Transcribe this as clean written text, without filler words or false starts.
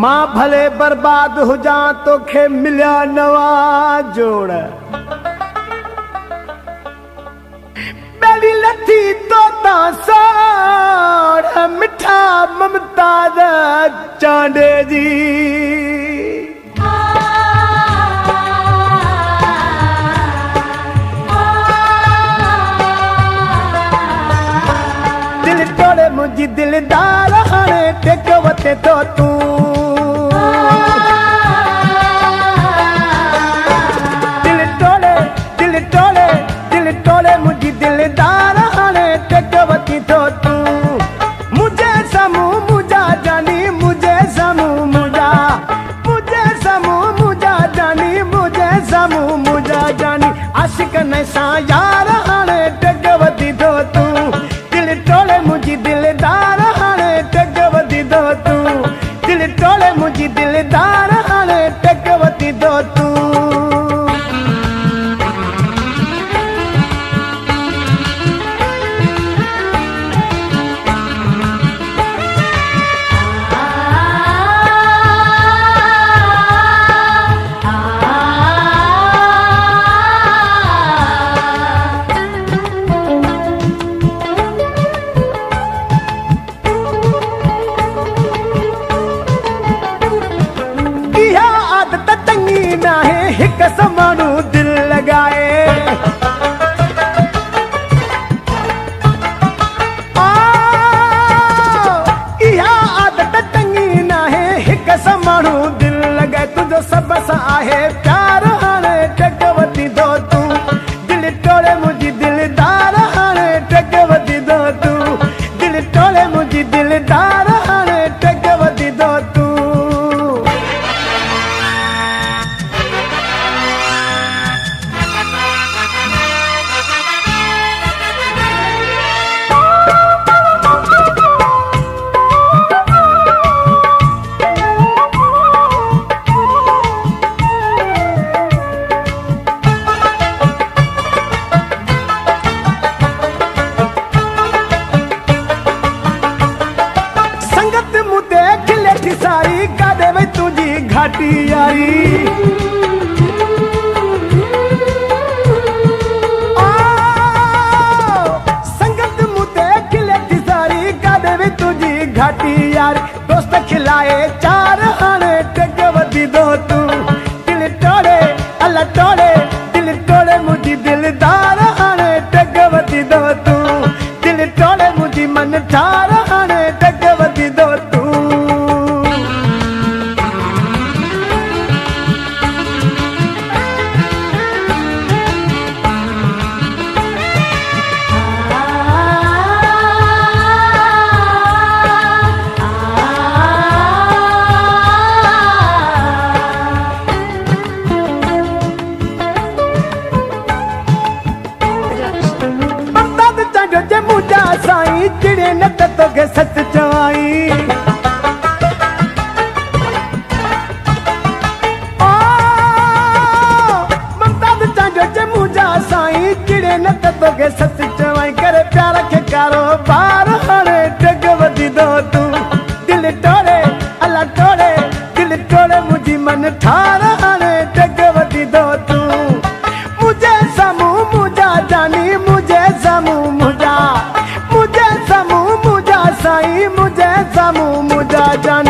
मां भले बर्बाद हो जा तोखे मिलिया नवा जोड़ मेरी लथी तोता सोड़ मिठा ममता दा चांडे जी दिल तोड़े मुझी दिलदार हाणे टेक वते तो तू दिल तोड़े मुझी दिलदार हाणे टेक वती तो तू मुझे समू मुझा जानी मुझे समू मुझा जानी मुझे समू मुझा जानी आशिक नशा यार हाणे टेक वती तो तू दिल तोड़े मुझी दिलदार हाणे टेक वती तो तू दिल तोड़े मुझी दिलदार हाणे टेक वती तो तू हिक समानू दिल लगाए इहा आदत चंगी ना है हिक समानू दिल लगाए तुझो सब सां आहे प्यार हाणे टेक वती दो तू दिल तोड़े मुझी दिलदार हाणे टेक वती दो तू दिल तोड़े मुझी दिलदार हाणे टेक वती दो तू सारी कादे वे तुझी घाटी यारी संगत मुते खिले थी सारी कादे वे तुझी घाटी यारी दोस्त खिलाए चार हाणे टेक वती दो तू दिल तोड़े अल्लाह तोड़े दिल तोड़े मुझी दिलदार हाणे टेक वती दो तू दिल तोड़े मुझी मन ठार हाणे टेक वती दो तू मुझा साईं चिड़े न तोखे सच चवाई मुझा साईं चिड़े न तोखे सच चवाई करे प्यार खे कारोबार हाणे टेक वती दो तू दिल तोड़े अल्लाह तोड़े दिल तोड़े मुझी मन ठार हाणे टेक वती दो तू मुझे समू मुझा जानी मुझे समू मुझा साईं मुझे समू मुझा जानी